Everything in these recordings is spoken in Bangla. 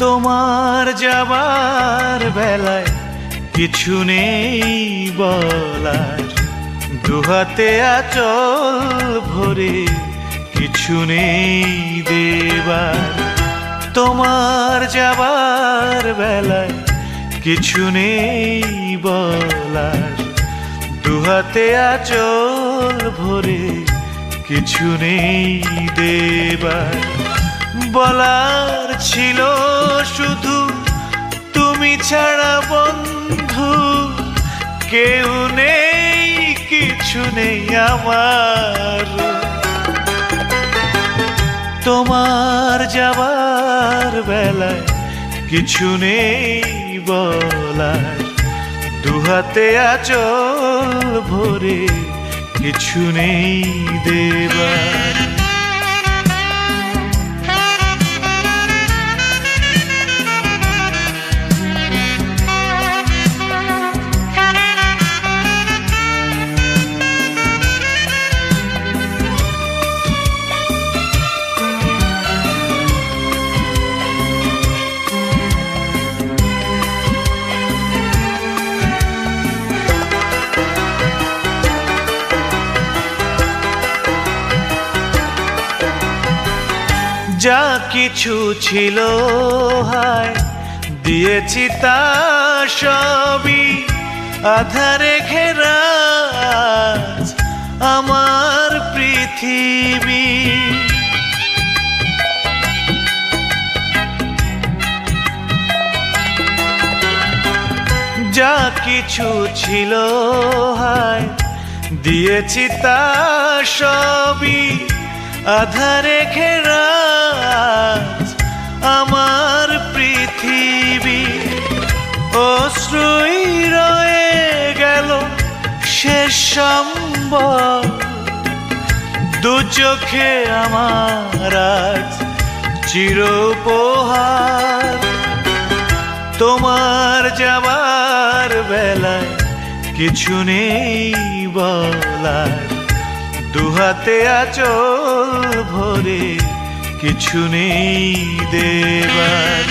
তোমার যাবার বেলায় কিছু নেই বলার, দুহাতে আঁচল ভরে কিছু নেই দেবার। তোমার যাবার বেলায় কিছু নেই বলার, দুহাতে আঁচল ভরে কিছু নেই দেবার। বলার ছিল শুধু তুমি ছাড়া বন্ধু কেউ নেই, কিছু নেই আমার। তোমার যাবার বেলায় কিছু নেই বলার, দুহাতে আঁচল ভরে কিছু নেই দেবার। যা কিছু ছিল হায় দিয়েছি তা সবই আধারে ঘেরা আমার পৃথিবী। যা কিছু ছিল হায় দিয়েছি তা সবই আধারে ঘেরা আমার পৃথিবী। অশ্রুই রয়ে গেল শেষ সম্বল, দু চোখে আমার আজ চিরোপহার। তোমার যাবার বেলায় কিছু নেই বলার, দুহাতে আঁচল ভরে কিছু নেই দেবার।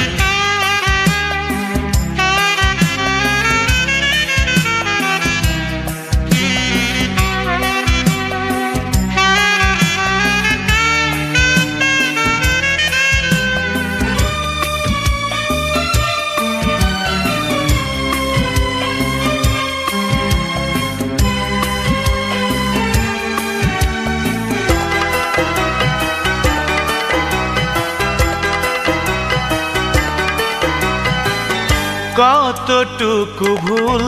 কতটুকু ভুল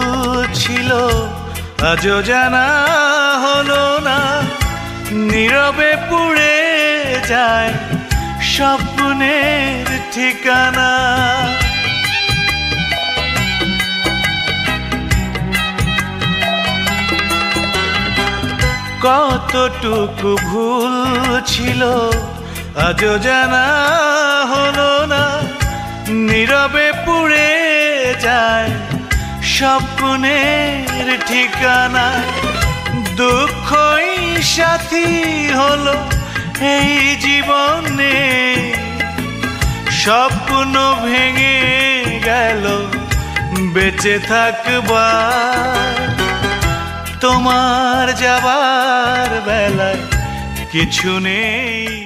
ছিল আজও জানা হলো না, নীরবে পুড়ে যায় স্বপ্নের ঠিকানা। কতটুকু ভুল ছিল আজও জানা হলো না, নীরবে পুড়ে যায় স্বপ্নের ঠিকানা। দুঃখই সাথী হলো এই জীবনে, স্বপ্ন ভেঙে গেল বেঁচে থাকবার। তোমার যাবার বেলায় কিছু নেই।